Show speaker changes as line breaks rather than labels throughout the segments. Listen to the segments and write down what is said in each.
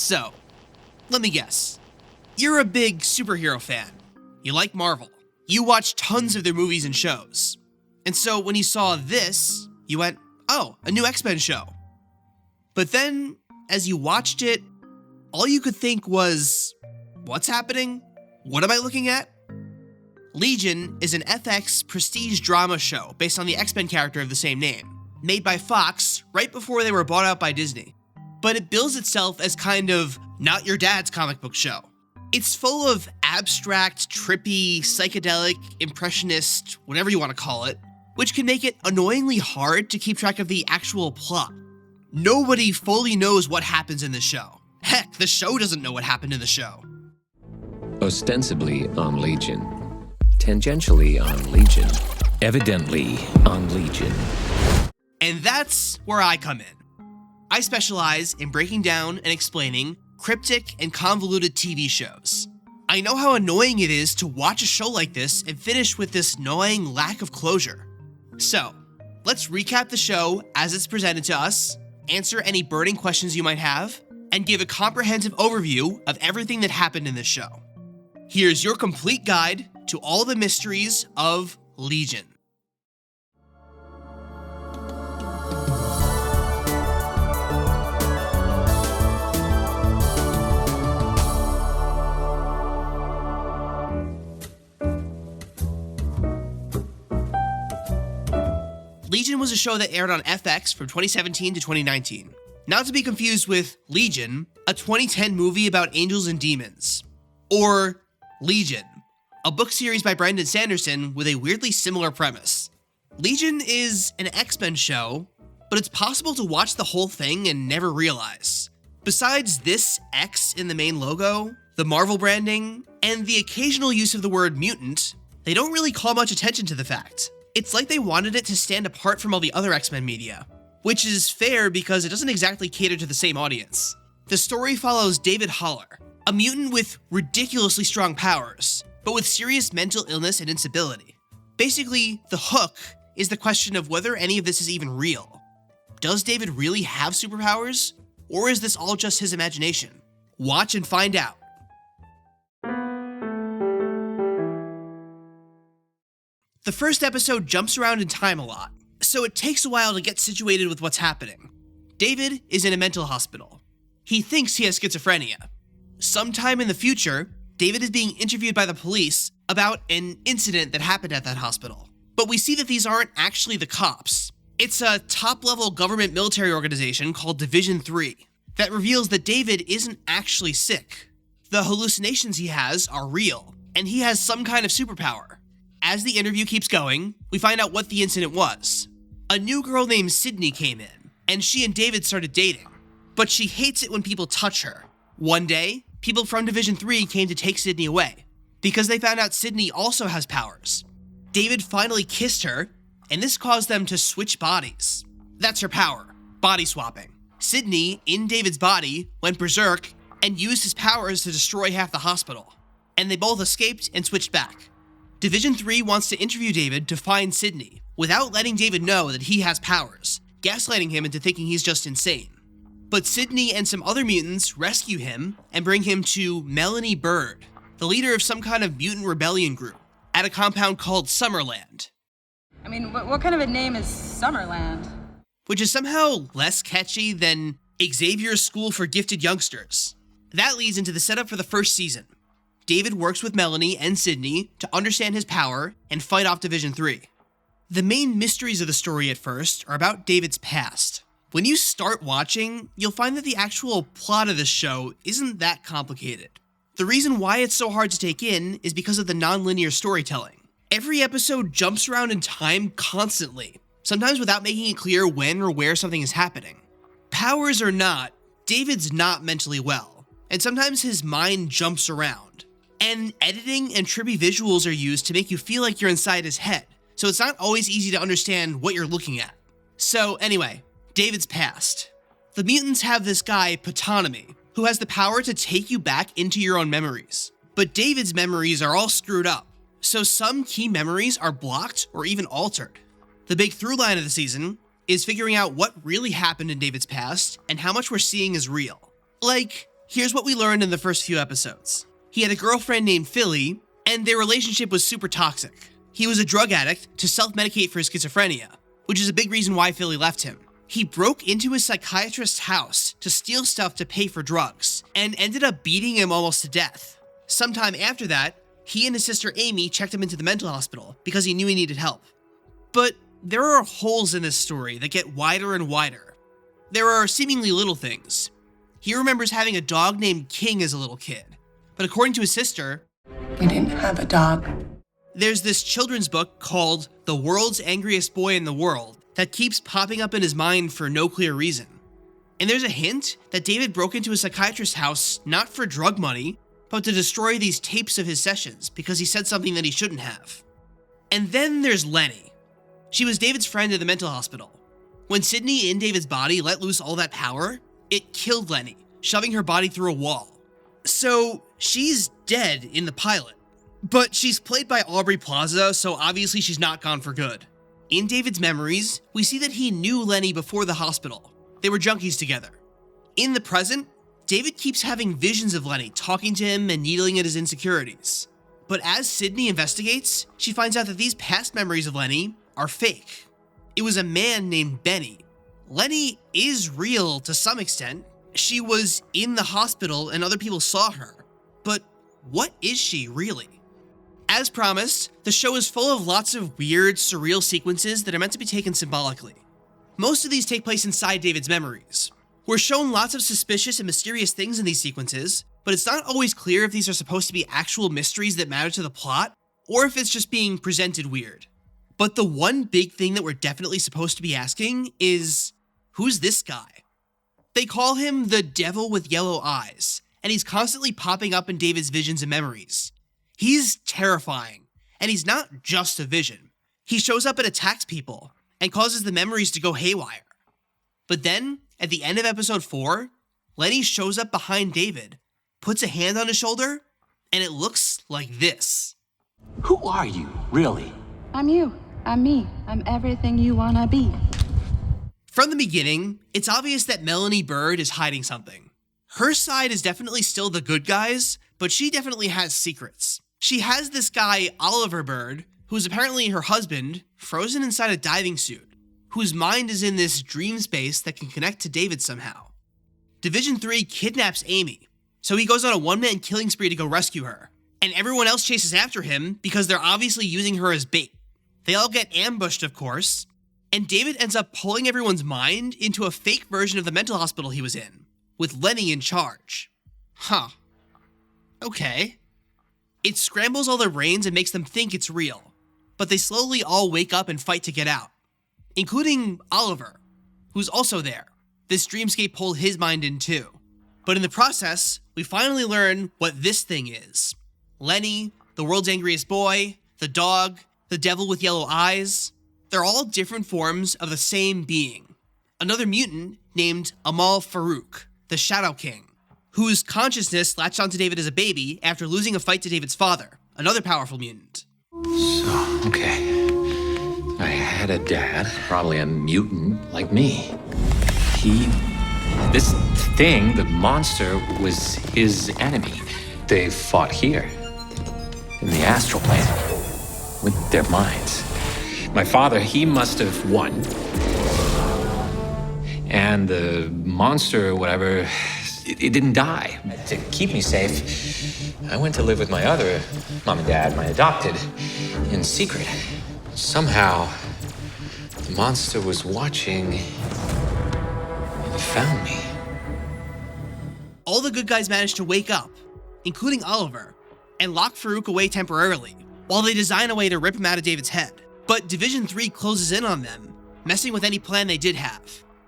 So, let me guess. You're a big superhero fan. You like Marvel. You watch tons of their movies and shows. And so when you saw this, you went, oh, a new X-Men show. But then, as you watched it, all you could think was, what's happening? What am I looking at? Legion is an FX prestige drama show based on the X-Men character of the same name, made by Fox right before they were bought out by Disney. But it bills itself as kind of not your dad's comic book show. It's full of abstract, trippy, psychedelic, impressionist, whatever you want to call it, which can make it annoyingly hard to keep track of the actual plot. Nobody fully knows what happens in the show. Heck, the show doesn't know what happened in the show.
Ostensibly on Legion. Tangentially on Legion. Evidently on Legion.
And that's where I come in. I specialize in breaking down and explaining cryptic and convoluted TV shows. I know how annoying it is to watch a show like this and finish with this gnawing lack of closure. So, let's recap the show as it's presented to us, answer any burning questions you might have, and give a comprehensive overview of everything that happened in this show. Here's your complete guide to all the mysteries of Legion. Legion was a show that aired on FX from 2017 to 2019. Not to be confused with Legion, a 2010 movie about angels and demons. Or Legion, a book series by Brandon Sanderson with a weirdly similar premise. Legion is an X-Men show, but it's possible to watch the whole thing and never realize. Besides this X in the main logo, the Marvel branding, and the occasional use of the word mutant, they don't really call much attention to the fact. It's like they wanted it to stand apart from all the other X-Men media, which is fair because it doesn't exactly cater to the same audience. The story follows David Haller, a mutant with ridiculously strong powers, but with serious mental illness and instability. Basically, the hook is the question of whether any of this is even real. Does David really have superpowers, or is this all just his imagination? Watch and find out. The first episode jumps around in time a lot, so it takes a while to get situated with what's happening. David is in a mental hospital. He thinks he has schizophrenia. Sometime in the future, David is being interviewed by the police about an incident that happened at that hospital. But we see that these aren't actually the cops. It's a top-level government military organization called Division 3 that reveals that David isn't actually sick. The hallucinations he has are real, and he has some kind of superpower. As the interview keeps going, we find out what the incident was. A new girl named Sydney came in, and she and David started dating. But she hates it when people touch her. One day, people from Division 3 came to take Sydney away, because they found out Sydney also has powers. David finally kissed her, and this caused them to switch bodies. That's her power, body swapping. Sydney, in David's body, went berserk and used his powers to destroy half the hospital. And they both escaped and switched back. Division 3 wants to interview David to find Sydney, without letting David know that he has powers, gaslighting him into thinking he's just insane. But Sydney and some other mutants rescue him and bring him to Melanie Bird, the leader of some kind of mutant rebellion group, at a compound called Summerland.
I mean, what kind of a name is Summerland?
Which is somehow less catchy than Xavier's School for Gifted Youngsters. That leads into the setup for the first season. David works with Melanie and Sydney to understand his power and fight off Division 3. The main mysteries of the story at first are about David's past. When you start watching, you'll find that the actual plot of this show isn't that complicated. The reason why it's so hard to take in is because of the non-linear storytelling. Every episode jumps around in time constantly, sometimes without making it clear when or where something is happening. Powers or not, David's not mentally well, and sometimes his mind jumps around. And editing and trippy visuals are used to make you feel like you're inside his head, so it's not always easy to understand what you're looking at. So anyway, David's past. The mutants have this guy, Ptonomy, who has the power to take you back into your own memories. But David's memories are all screwed up, so some key memories are blocked or even altered. The big through line of the season is figuring out what really happened in David's past and how much we're seeing is real. Like, Here's what we learned in the first few episodes. He had a girlfriend named Philly, and their relationship was super toxic. He was a drug addict to self-medicate for his schizophrenia, which is a big reason why Philly left him. He broke into his psychiatrist's house to steal stuff to pay for drugs, and ended up beating him almost to death. Sometime after that, he and his sister Amy checked him into the mental hospital because he knew he needed help. But there are holes in this story that get wider and wider. There are seemingly little things. He remembers having a dog named King as a little kid, but according to his sister,
we didn't have a dog.
There's this children's book called The World's Angriest Boy in the World that keeps popping up in his mind for no clear reason. And there's a hint that David broke into a psychiatrist's house not for drug money, but to destroy these tapes of his sessions because he said something that he shouldn't have. And then there's Lenny. She was David's friend at the mental hospital. When Sydney in David's body let loose all that power, it killed Lenny, shoving her body through a wall. So she's dead in the pilot. But she's played by Aubrey Plaza, so obviously she's not gone for good. In David's memories, we see that he knew Lenny before the hospital. They were junkies together. In the present, David keeps having visions of Lenny talking to him and needling at his insecurities. But as Sydney investigates, she finds out that these past memories of Lenny are fake. It was a man named Benny. Lenny is real to some extent. She was in the hospital and other people saw her. But what is she really? As promised, the show is full of lots of weird, surreal sequences that are meant to be taken symbolically. Most of these take place inside David's memories. We're shown lots of suspicious and mysterious things in these sequences, but it's not always clear if these are supposed to be actual mysteries that matter to the plot, or if it's just being presented weird. But the one big thing that we're definitely supposed to be asking is, who's this guy? They call him the Devil with Yellow Eyes, and he's constantly popping up in David's visions and memories. He's terrifying, and he's not just a vision. He shows up and attacks people, and causes the memories to go haywire. But then, at the end of episode 4, Lenny shows up behind David, puts a hand on his shoulder, and it looks like this.
Who are you, really?
I'm you. I'm me. I'm everything you wanna be.
From the beginning, it's obvious that Melanie Bird is hiding something. Her side is definitely still the good guys, but she definitely has secrets. She has this guy, Oliver Bird, who's apparently her husband, frozen inside a diving suit, whose mind is in this dream space that can connect to David somehow. Division 3 kidnaps Amy, so he goes on a one-man killing spree to go rescue her, and everyone else chases after him because they're obviously using her as bait. They all get ambushed, of course, and David ends up pulling everyone's mind into a fake version of the mental hospital he was in, with Lenny in charge. Huh. Okay. It scrambles all their brains and makes them think it's real, but they slowly all wake up and fight to get out, including Oliver, who's also there. This dreamscape pulled his mind in too. But in the process, we finally learn what this thing is. Lenny, the world's angriest boy, the dog, the devil with yellow eyes, they're all different forms of the same being. Another mutant named Amahl Farouk, the Shadow King, whose consciousness latched onto David as a baby after losing a fight to David's father, another powerful mutant.
So, okay. I had a dad, probably a mutant like me. This thing, the monster, was his enemy. They fought here, in the Astral Plane, with their minds. My father, he must have won. And the monster or whatever, it didn't die. To keep me safe, I went to live with my other mom and dad, my adopted, in secret. Somehow, the monster was watching and it found me.
All the good guys manage to wake up, including Oliver, and lock Farouk away temporarily, while they design a way to rip him out of David's head. But Division 3 closes in on them, messing with any plan they did have.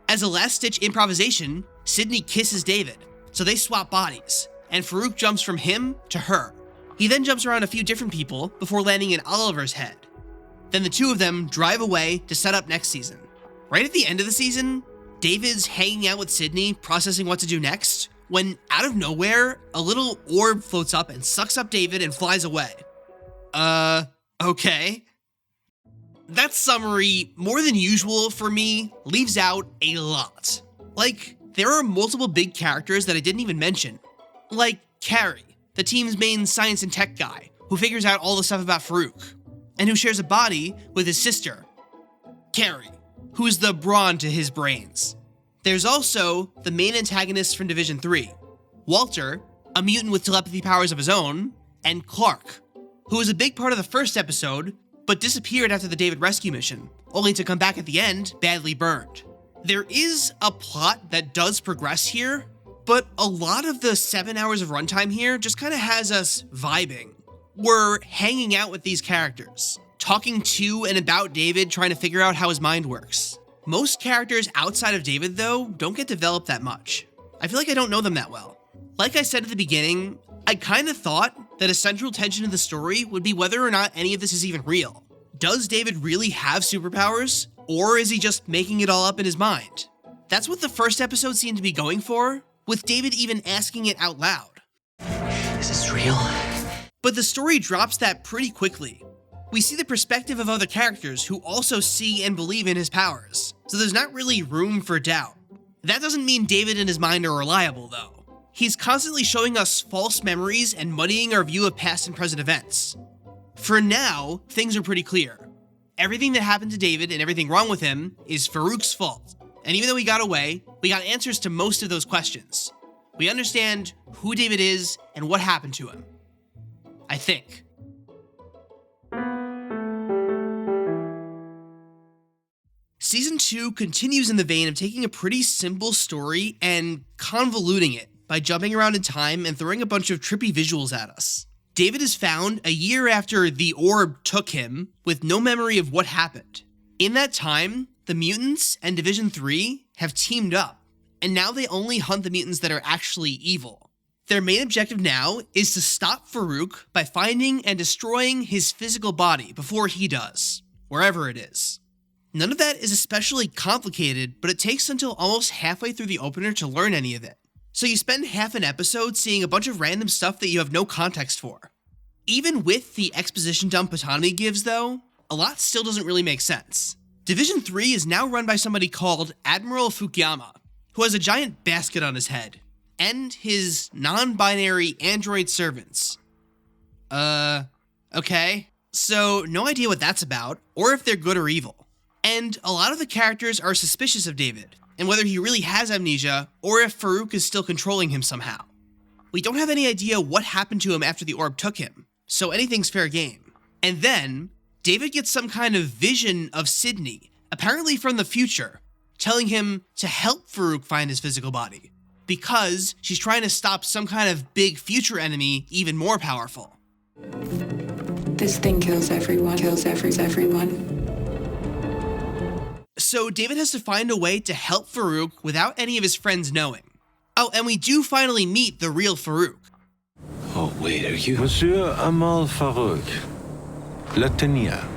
As a last-ditch improvisation, Sydney kisses David, so they swap bodies, and Farouk jumps from him to her. He then jumps around a few different people before landing in Oliver's head. Then the two of them drive away to set up next season. Right at the end of the season, David's hanging out with Sydney, processing what to do next, when out of nowhere, a little orb floats up and sucks up David and flies away. Okay. That summary, more than usual for me, leaves out a lot. Like, there are multiple big characters that I didn't even mention, Like Cary, the team's main science and tech guy, who figures out all the stuff about Farouk, and who shares a body with his sister, Cary, who's the brawn to his brains. There's also the main antagonist from Division 3, Walter, a mutant with telepathy powers of his own, and Clark, who was a big part of the first episode, but disappeared after the David rescue mission, only to come back at the end badly burned. There is a plot that does progress here, but a lot of the 7 hours of runtime here just kind of has us vibing. We're hanging out with these characters, talking to and about David, trying to figure out how his mind works. Most characters outside of David, though, don't get developed that much. I feel like I don't know them that well. Like I said at the beginning, I kind of thought that a central tension of the story would be whether or not any of this is even real. Does David really have superpowers, or is he just making it all up in his mind? That's what the first episode seemed to be going for, with David even asking it out loud.
Is this real?
But the story drops that pretty quickly. We see the perspective of other characters who also see and believe in his powers, so there's not really room for doubt. That doesn't mean David and his mind are reliable, though. He's constantly showing us false memories and muddying our view of past and present events. For now, things are pretty clear. Everything that happened to David and everything wrong with him is Farouk's fault. And even though he got away, we got answers to most of those questions. We understand who David is and what happened to him. I think. Season 2 continues in the vein of taking a pretty simple story and convoluting it by jumping around in time and throwing a bunch of trippy visuals at us. David is found a year after the orb took him with no memory of what happened. In that time, the mutants and Division 3 have teamed up, and now they only hunt the mutants that are actually evil. Their main objective now is to stop Farouk by finding and destroying his physical body before he does, wherever it is. None of that is especially complicated, but it takes until almost halfway through the opener to learn any of it. So you spend half an episode seeing a bunch of random stuff that you have no context for. Even with the exposition dump Ptonomy gives, though, a lot still doesn't really make sense. Division 3 is now run by somebody called Admiral Fukuyama, who has a giant basket on his head, and his non-binary android servants. Okay. So no idea what that's about, or if they're good or evil. And a lot of the characters are suspicious of David, and whether he really has amnesia, or if Farouk is still controlling him somehow. We don't have any idea what happened to him after the orb took him, so anything's fair game. And then, David gets some kind of vision of Sydney, apparently from the future, telling him to help Farouk find his physical body, because she's trying to stop some kind of big future enemy even more powerful.
This thing kills everyone, everyone.
So David has to find a way to help Farouk without any of his friends knowing. Oh, and we do finally meet the real Farouk.
Oh, wait, are you?
Monsieur Amahl Farouk, Latania.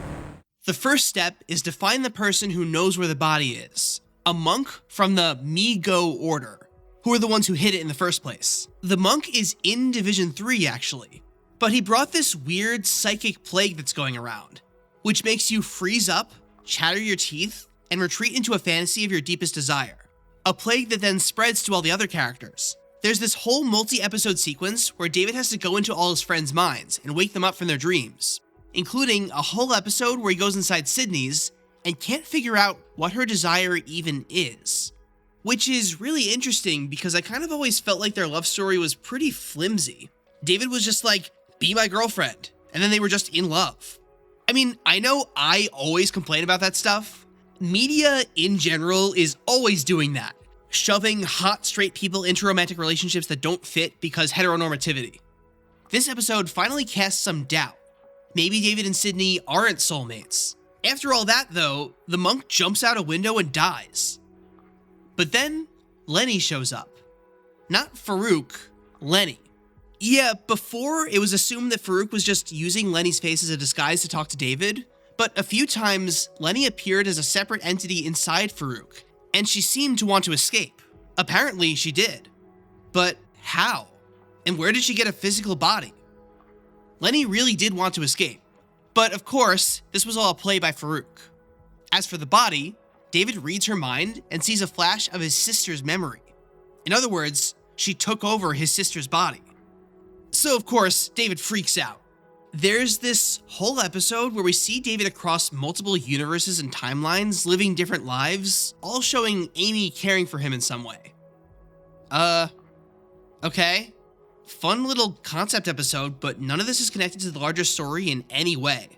The first step is to find the person who knows where the body is. A monk from the Mi-Go order, who are the ones who hid it in the first place. The monk is in Division 3, actually, but he brought this weird psychic plague that's going around, which makes you freeze up, chatter your teeth, and retreat into a fantasy of your deepest desire. A plague that then spreads to all the other characters. There's this whole multi-episode sequence where David has to go into all his friends' minds and wake them up from their dreams, including a whole episode where he goes inside Sydney's and can't figure out what her desire even is. Which is really interesting because I kind of always felt like their love story was pretty flimsy. David was just like, be my girlfriend, and then they were just in love. I mean, I know I always complain about that stuff. Media in general is always doing that, shoving hot straight people into romantic relationships that don't fit because heteronormativity. This episode finally casts some doubt. Maybe David and Sydney aren't soulmates. After all that, though, the monk jumps out a window and dies. But then, Lenny shows up. Not Farouk, Lenny. Yeah, before it was assumed that Farouk was just using Lenny's face as a disguise to talk to David, but a few times, Lenny appeared as a separate entity inside Farouk, and she seemed to want to escape. Apparently, she did. But how? And where did she get a physical body? Lenny really did want to escape. But of course, this was all a play by Farouk. As for the body, David reads her mind and sees a flash of his sister's memory. In other words, she took over his sister's body. So, of course, David freaks out. There's this whole episode where we see David across multiple universes and timelines, living different lives, all showing Amy caring for him in some way. Okay. Fun little concept episode, but none of this is connected to the larger story in any way.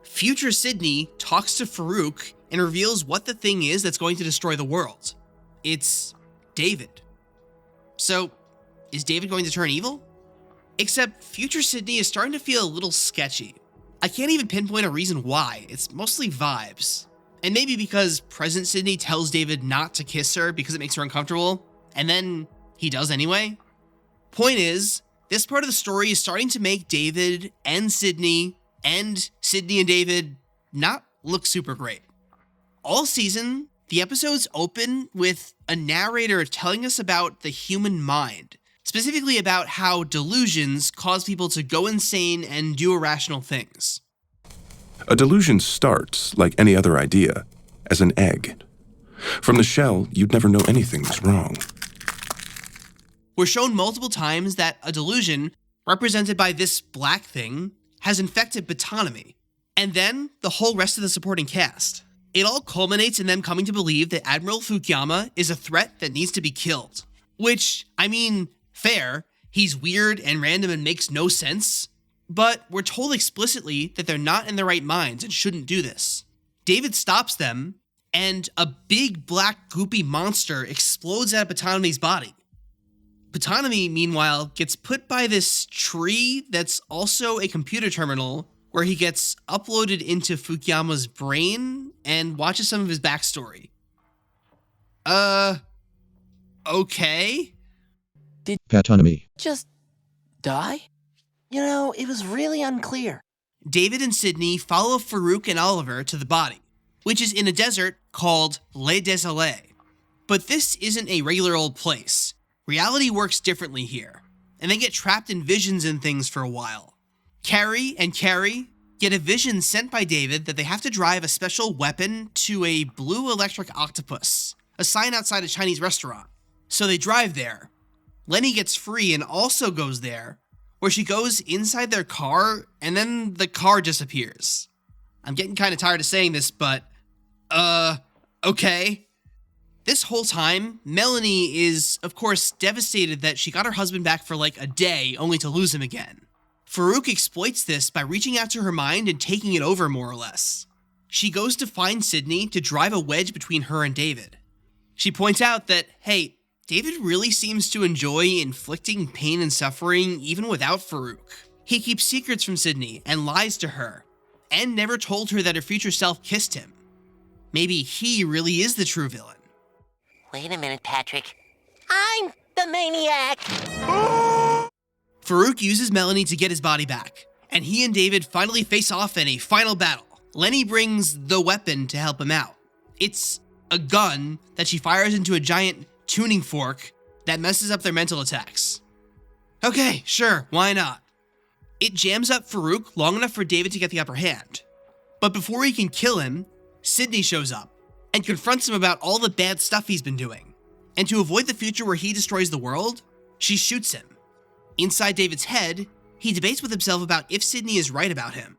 Future Sydney talks to Farouk and reveals what the thing is that's going to destroy the world. It's David. So, is David going to turn evil? Except future Sydney is starting to feel a little sketchy. I can't even pinpoint a reason why, it's mostly vibes. And maybe because present Sydney tells David not to kiss her because it makes her uncomfortable, and then he does anyway. Point is, this part of the story is starting to make David and Sydney and David not look super great. All season, the episodes open with a narrator telling us about the human mind, specifically about how delusions cause people to go insane and do irrational things.
A delusion starts, like any other idea, as an egg. From the shell, you'd never know anything was wrong.
We're shown multiple times that a delusion, represented by this black thing, has infected Ptonomy, and then the whole rest of the supporting cast. It all culminates in them coming to believe that Admiral Fukuyama is a threat that needs to be killed. Which, I mean, fair, he's weird and random and makes no sense, but we're told explicitly that they're not in their right minds and shouldn't do this. David stops them, and a big black goopy monster explodes out of Ptonomy's body. Ptonomy, meanwhile, gets put by this tree that's also a computer terminal where he gets uploaded into Fukuyama's brain and watches some of his backstory. Okay?
Did
Ptonomy
just die? You know, it was really unclear.
David and Sydney follow Farouk and Oliver to the body, which is in a desert called Désolé. But this isn't a regular old place. Reality works differently here, and they get trapped in visions and things for a while. Cary and Kerry get a vision sent by David that they have to drive a special weapon to a blue electric octopus, a sign outside a Chinese restaurant. So they drive there. Lenny gets free and also goes there, where she goes inside their car, and then the car disappears. I'm getting kind of tired of saying this, but, okay. This whole time, Melanie is, of course, devastated that she got her husband back for like a day, only to lose him again. Farouk exploits this by reaching out to her mind and taking it over, more or less. She goes to find Sydney to drive a wedge between her and David. She points out that, hey, David really seems to enjoy inflicting pain and suffering even without Farouk. He keeps secrets from Sydney and lies to her, and never told her that her future self kissed him. Maybe he really is the true villain.
Wait a minute, Patrick. I'm the maniac!
Farouk uses Melanie to get his body back, and he and David finally face off in a final battle. Lenny brings the weapon to help him out. It's a gun that she fires into a giant tuning fork that messes up their mental attacks. Okay, sure, why not? It jams up Farouk long enough for David to get the upper hand. But before he can kill him, Sydney shows up and confronts him about all the bad stuff he's been doing. And to avoid the future where he destroys the world, she shoots him. Inside David's head, he debates with himself about if Sydney is right about him.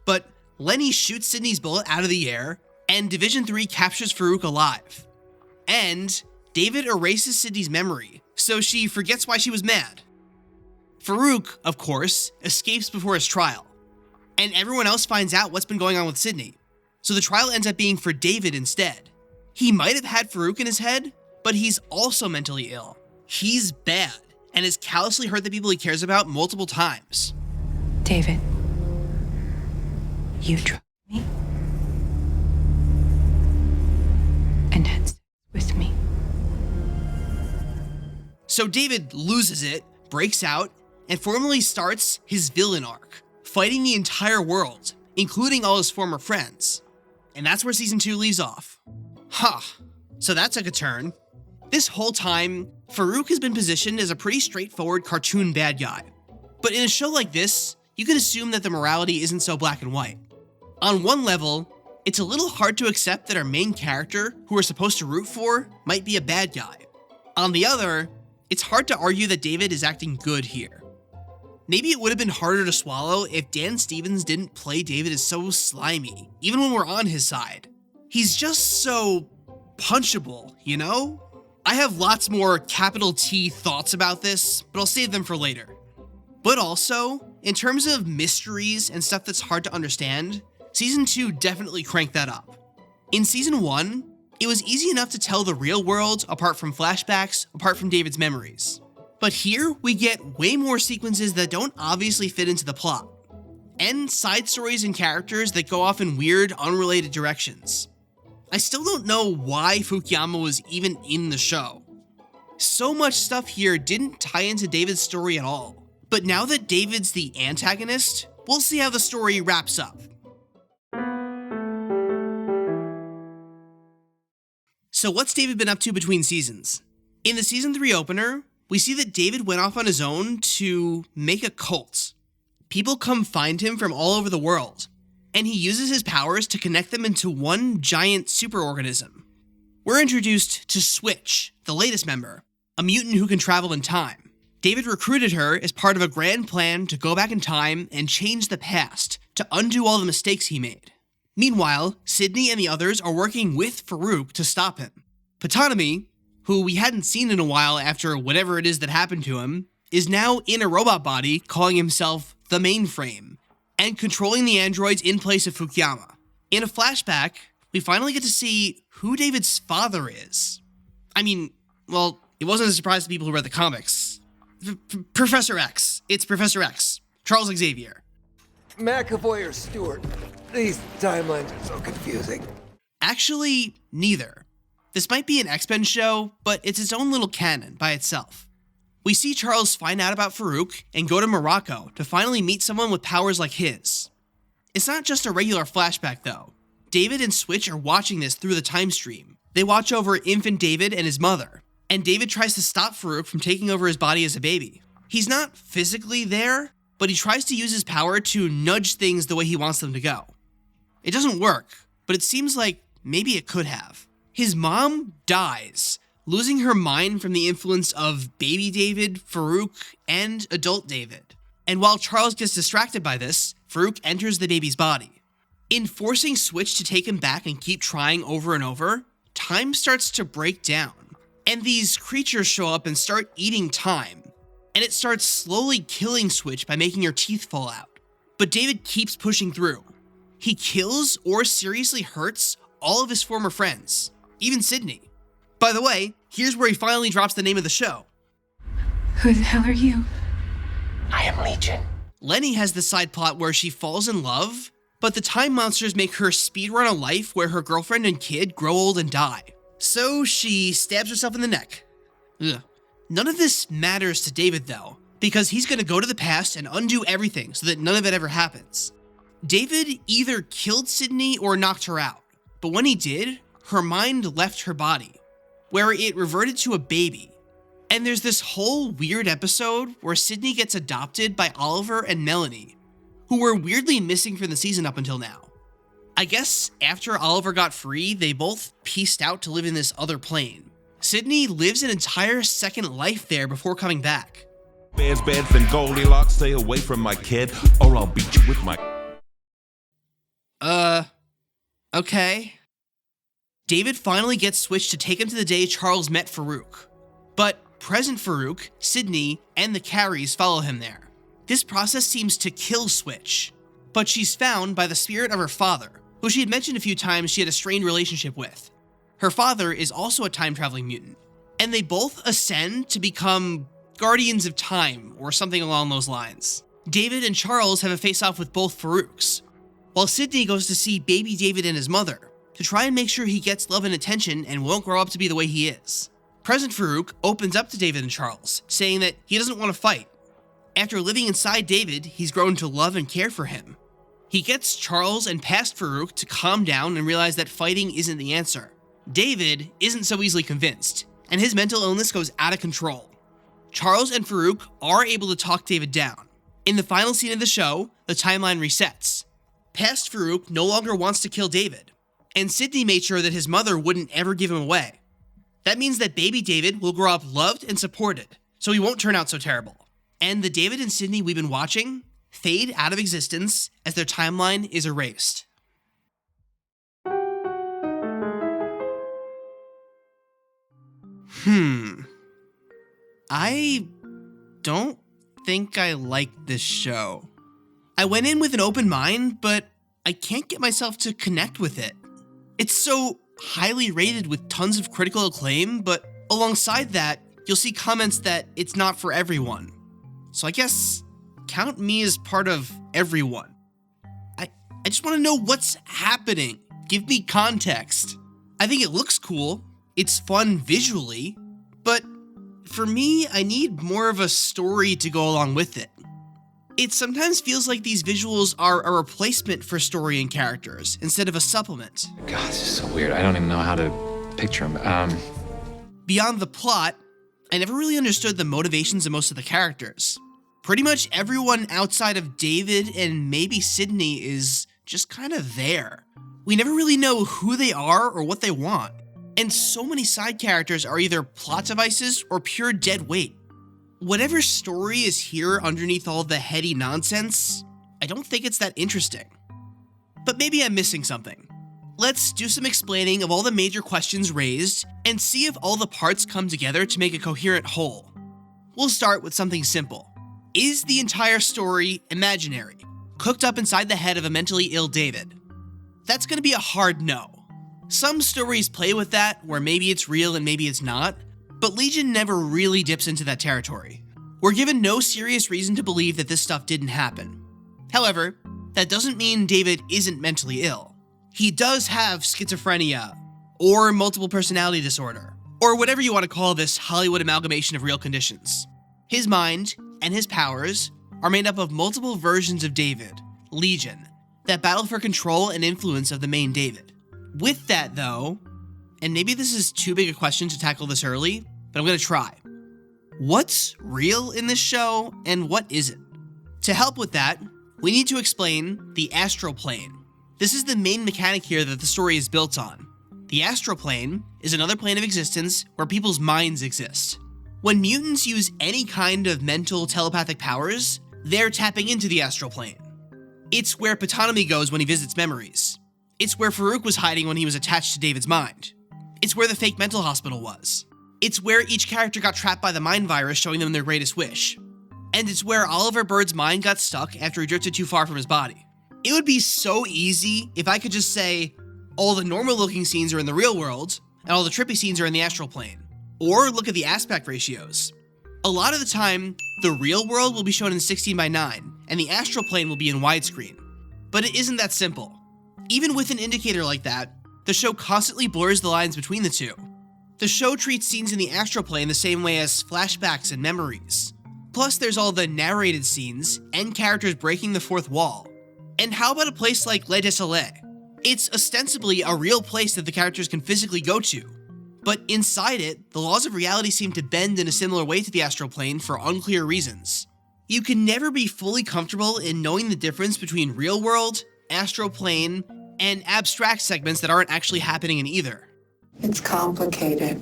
But Lenny shoots Sydney's bullet out of the air, and Division 3 captures Farouk alive. And David erases Sydney's memory, so she forgets why she was mad. Farouk, of course, escapes before his trial, and everyone else finds out what's been going on with Sydney. So the trial ends up being for David instead. He might have had Farouk in his head, but he's also mentally ill. He's bad, and has callously hurt the people he cares about multiple times.
David, you trust me? And had sex with me.
So David loses it, breaks out, and formally starts his villain arc, fighting the entire world, including all his former friends. And that's where season 2 leaves off. So that took a turn. This whole time, Farouk has been positioned as a pretty straightforward cartoon bad guy. But in a show like this, you can assume that the morality isn't so black and white. On one level, it's a little hard to accept that our main character, who we're supposed to root for, might be a bad guy. On the other, it's hard to argue that David is acting good here. Maybe it would have been harder to swallow if Dan Stevens didn't play David as so slimy, even when we're on his side. He's just so punchable, you know? I have lots more capital T thoughts about this, but I'll save them for later. But also, in terms of mysteries and stuff that's hard to understand, Season 2 definitely cranked that up. In Season 1, it was easy enough to tell the real world apart from flashbacks, apart from David's memories. But here, we get way more sequences that don't obviously fit into the plot, and side stories and characters that go off in weird, unrelated directions. I still don't know why Fukuyama was even in the show. So much stuff here didn't tie into David's story at all. But now that David's the antagonist, we'll see how the story wraps up. So what's David been up to between seasons? In the Season 3 opener, we see that David went off on his own to make a cult. People come find him from all over the world, and he uses his powers to connect them into one giant superorganism. We're introduced to Switch, the latest member, a mutant who can travel in time. David recruited her as part of a grand plan to go back in time and change the past, to undo all the mistakes he made. Meanwhile, Sydney and the others are working with Farouk to stop him. Ptonomy, who we hadn't seen in a while after whatever it is that happened to him, is now in a robot body calling himself the Mainframe, and controlling the androids in place of Fukuyama. In a flashback, we finally get to see who David's father is. I mean, well, it wasn't a surprise to people who read the comics. Professor X. It's Professor X. Charles Xavier.
McAvoy or Stewart? These timelines are so confusing.
Actually, neither. This might be an X-Men show, but it's its own little canon by itself. We see Charles find out about Farouk and go to Morocco to finally meet someone with powers like his. It's not just a regular flashback though. David and Switch are watching this through the time stream. They watch over infant David and his mother, and David tries to stop Farouk from taking over his body as a baby. He's not physically there, but he tries to use his power to nudge things the way he wants them to go. It doesn't work, but it seems like maybe it could have. His mom dies, losing her mind from the influence of baby David, Farouk, and adult David. And while Charles gets distracted by this, Farouk enters the baby's body. In forcing Switch to take him back and keep trying over and over, time starts to break down. And these creatures show up and start eating time. And it starts slowly killing Switch by making her teeth fall out. But David keeps pushing through. He kills or seriously hurts all of his former friends, even Sydney. By the way, here's where he finally drops the name of the show.
Who the hell are you?
I am Legion.
Lenny has the side plot where she falls in love, but the time monsters make her speedrun a life where her girlfriend and kid grow old and die. So she stabs herself in the neck. Ugh. None of this matters to David though, because he's gonna go to the past and undo everything so that none of it ever happens. David either killed Sydney or knocked her out, but when he did, her mind left her body, where it reverted to a baby. And there's this whole weird episode where Sydney gets adopted by Oliver and Melanie, who were weirdly missing from the season up until now. I guess after Oliver got free, they both pieced out to live in this other plane. Sydney lives an entire second life there before coming back.
Beds and Goldilocks, stay away from my kid, or I'll beat you with my...
Okay. David finally gets Switch to take him to the day Charles met Farouk. But present Farouk, Sydney, and the Carys follow him there. This process seems to kill Switch, but she's found by the spirit of her father, who she had mentioned a few times she had a strained relationship with. Her father is also a time-traveling mutant, and they both ascend to become guardians of time, or something along those lines. David and Charles have a face-off with both Farouks, while Sydney goes to see baby David and his mother, to try and make sure he gets love and attention and won't grow up to be the way he is. Present Farouk opens up to David and Charles, saying that he doesn't want to fight. After living inside David, he's grown to love and care for him. He gets Charles and past Farouk to calm down and realize that fighting isn't the answer. David isn't so easily convinced, and his mental illness goes out of control. Charles and Farouk are able to talk David down. In the final scene of the show, the timeline resets. Past Farouk no longer wants to kill David, and Sydney made sure that his mother wouldn't ever give him away. That means that baby David will grow up loved and supported, so he won't turn out so terrible. and the David and Sydney we've been watching fade out of existence as their timeline is erased. I don't think I like this show. I went in with an open mind, but I can't get myself to connect with it. It's so highly rated with tons of critical acclaim, but alongside that, you'll see comments that it's not for everyone. So I guess count me as part of everyone. I just want to know what's happening. Give me context. I think it looks cool. It's fun visually, but for me, I need more of a story to go along with it. It sometimes feels like these visuals are a replacement for story and characters instead of a supplement.
God, this is so weird. I don't even know how to picture him.
Beyond the plot, I never really understood the motivations of most of the characters. Pretty much everyone outside of David and maybe Sydney is just kind of there. We never really know who they are or what they want. And so many side characters are either plot devices or pure dead weight. Whatever story is here underneath all the heady nonsense, I don't think it's that interesting. But maybe I'm missing something. Let's do some explaining of all the major questions raised and see if all the parts come together to make a coherent whole. We'll start with something simple. Is the entire story imaginary, cooked up inside the head of a mentally ill David? That's going to be a hard no. Some stories play with that, where maybe it's real and maybe it's not, but Legion never really dips into that territory. We're given no serious reason to believe that this stuff didn't happen. However, that doesn't mean David isn't mentally ill. He does have schizophrenia, or multiple personality disorder, or whatever you want to call this Hollywood amalgamation of real conditions. His mind and his powers are made up of multiple versions of David, Legion, that battle for control and influence of the main David. With that though, and maybe this is too big a question to tackle this early, but I'm gonna try. What's real in this show and what isn't? To help with that, we need to explain the Astral Plane. This is the main mechanic here that the story is built on. The Astral Plane is another plane of existence where people's minds exist. When mutants use any kind of mental telepathic powers, they're tapping into the Astral Plane. It's where Ptonomy goes when he visits memories. It's where Farouk was hiding when he was attached to David's mind. It's where the fake mental hospital was. It's where each character got trapped by the mind virus, showing them their greatest wish. And it's where Oliver Bird's mind got stuck after he drifted too far from his body. It would be so easy if I could just say, all the normal looking scenes are in the real world, and all the trippy scenes are in the Astral Plane. Or look at the aspect ratios. A lot of the time, the real world will be shown in 16:9, and the Astral Plane will be in widescreen. But it isn't that simple. Even with an indicator like that, the show constantly blurs the lines between the two. The show treats scenes in the Astral Plane the same way as flashbacks and memories. Plus, there's all the narrated scenes and characters breaking the fourth wall. And how about a place like Désolé? It's ostensibly a real place that the characters can physically go to. But inside it, the laws of reality seem to bend in a similar way to the Astral Plane for unclear reasons. You can never be fully comfortable in knowing the difference between real world, Astral Plane, and abstract segments that aren't actually happening in either.
It's complicated.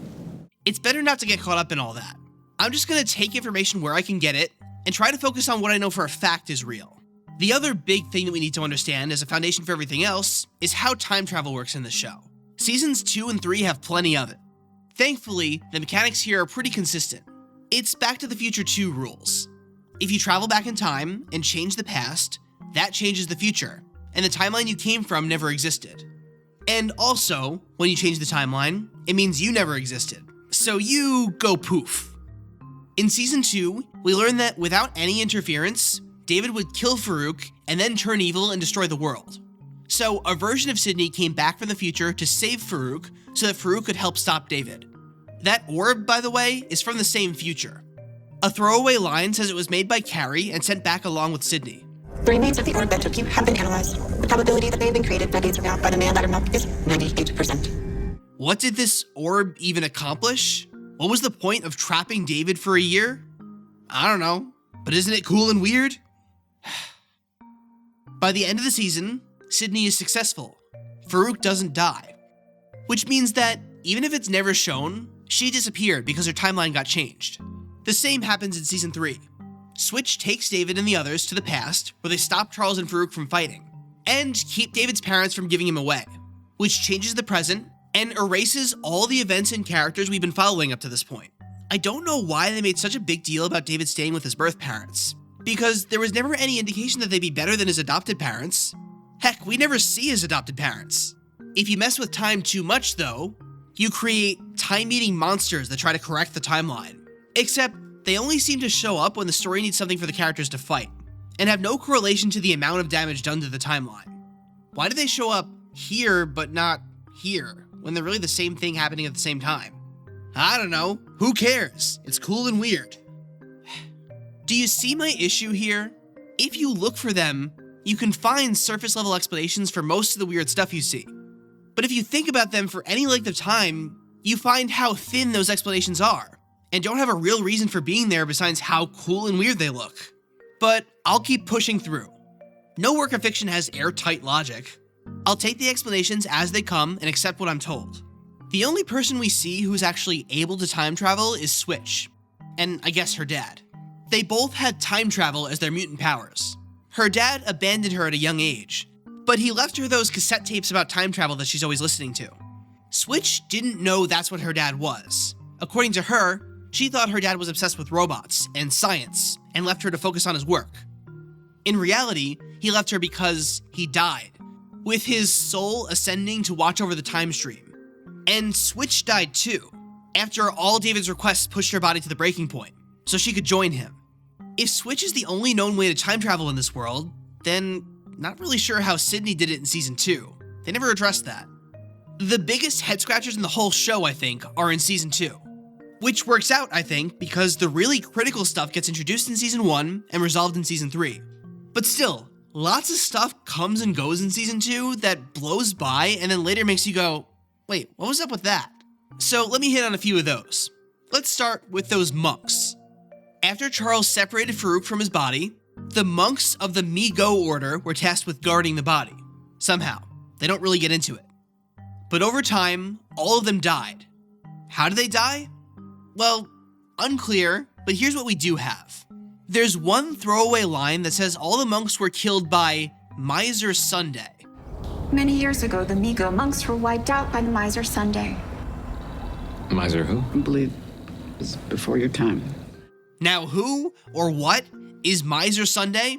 It's better not to get caught up in all that. I'm just gonna take information where I can get it and try to focus on what I know for a fact is real. The other big thing that we need to understand as a foundation for everything else is how time travel works in this show. Seasons 2 and 3 have plenty of it. Thankfully, the mechanics here are pretty consistent. It's Back to the Future 2 rules. If you travel back in time and change the past, that changes the future, and the timeline you came from never existed. And also, when you change the timeline, it means you never existed, so you go poof. In Season 2, we learn that without any interference, David would kill Farouk and then turn evil and destroy the world. So a version of Sydney came back from the future to save Farouk so that Farouk could help stop David. That orb, by the way, is from the same future. A throwaway line says it was made by Cary and sent back along with Sydney.
The remains of the orb that took you have been analyzed. The probability that they have been created decades ago by the man Loudermilk is 98%.
What did this orb even accomplish? What was the point of trapping David for a year? I don't know, but isn't it cool and weird? By the end of the season, Sydney is successful. Farouk doesn't die. Which means that, even if it's never shown, she disappeared because her timeline got changed. The same happens in Season 3. Switch takes David and the others to the past, where they stop Charles and Farouk from fighting, and keep David's parents from giving him away, which changes the present and erases all the events and characters we've been following up to this point. I don't know why they made such a big deal about David staying with his birth parents, because there was never any indication that they'd be better than his adopted parents. Heck, we never see his adopted parents. If you mess with time too much, though, you create time-eating monsters that try to correct the timeline. Except, they only seem to show up when the story needs something for the characters to fight, and have no correlation to the amount of damage done to the timeline. Why do they show up here, but not here, when they're really the same thing happening at the same time? I don't know. Who cares? It's cool and weird. Do you see my issue here? If you look for them, you can find surface-level explanations for most of the weird stuff you see. But if you think about them for any length of time, you find how thin those explanations are, and don't have a real reason for being there besides how cool and weird they look. But I'll keep pushing through. No work of fiction has airtight logic. I'll take the explanations as they come and accept what I'm told. The only person we see who's actually able to time travel is Switch, and I guess her dad. They both had time travel as their mutant powers. Her dad abandoned her at a young age, but he left her those cassette tapes about time travel that she's always listening to. Switch didn't know that's what her dad was. According to her, she thought her dad was obsessed with robots and science and left her to focus on his work. In reality, he left her because he died, with his soul ascending to watch over the time stream. And Switch died too, after all David's requests pushed her body to the breaking point, so she could join him. If Switch is the only known way to time travel in this world, then not really sure how Sydney did it in season 2. They never addressed that. The biggest head scratchers in the whole show, I think, are in season 2. Which works out, I think, because the really critical stuff gets introduced in season 1 and resolved in season 3. But still, lots of stuff comes and goes in season 2 that blows by and then later makes you go, wait, what was up with that? So let me hit on a few of those. Let's start with those monks. After Charles separated Farouk from his body, the monks of the Me-Go order were tasked with guarding the body. Somehow. They don't really get into it. But over time, all of them died. How did they die? Well, unclear, but here's what we do have. There's one throwaway line that says all the monks were killed by Miser Sunday.
Many years ago, the Me-Go monks were wiped out by the Miser Sunday.
Miser who?
I believe it was before your time.
Now who or what is Miser Sunday?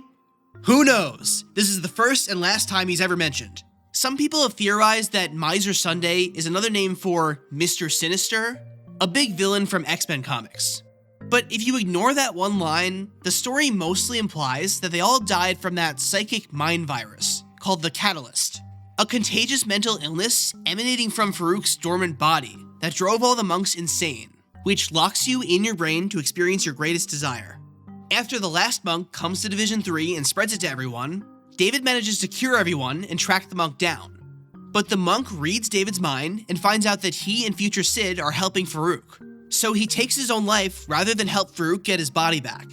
Who knows? This is the first and last time he's ever mentioned. Some people have theorized that Miser Sunday is another name for Mr. Sinister, a big villain from X-Men comics. But if you ignore that one line, the story mostly implies that they all died from that psychic mind virus called the Catalyst, a contagious mental illness emanating from Farouk's dormant body that drove all the monks insane, which locks you in your brain to experience your greatest desire. After the last monk comes to Division 3 and spreads it to everyone, David manages to cure everyone and track the monk down. But the monk reads David's mind and finds out that he and future Sid are helping Farouk. So he takes his own life rather than help Farouk get his body back.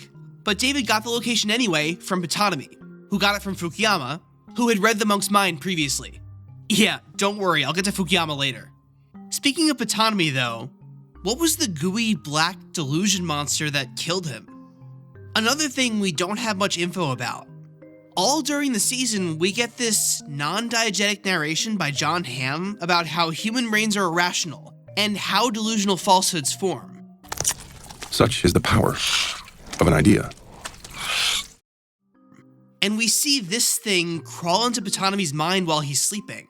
But David got the location anyway from Ptonomy, who got it from Fukuyama, who had read the monk's mind previously. Yeah, don't worry, I'll get to Fukuyama later. Speaking of Ptonomy though, what was the gooey black delusion monster that killed him? Another thing we don't have much info about. All during the season, we get this non-diegetic narration by John Hamm about how human brains are irrational and how delusional falsehoods form.
Such is the power of an idea.
And we see this thing crawl into Ptonomy's mind while he's sleeping.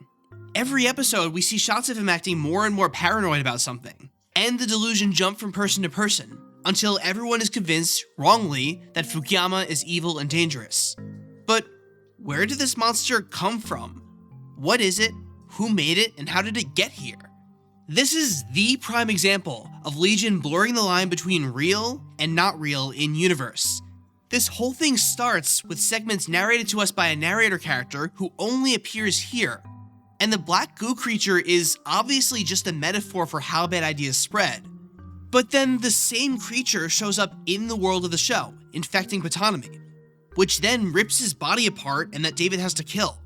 Every episode, we see shots of him acting more and more paranoid about something, and the delusion jump from person to person, until everyone is convinced, wrongly, that Fukuyama is evil and dangerous. But where did this monster come from? What is it? Who made it? And how did it get here? This is the prime example of Legion blurring the line between real and not real in universe. This whole thing starts with segments narrated to us by a narrator character who only appears here. And the black goo creature is obviously just a metaphor for how bad ideas spread. But then the same creature shows up in the world of the show, infecting Ptonomy, which then rips his body apart and that David has to kill.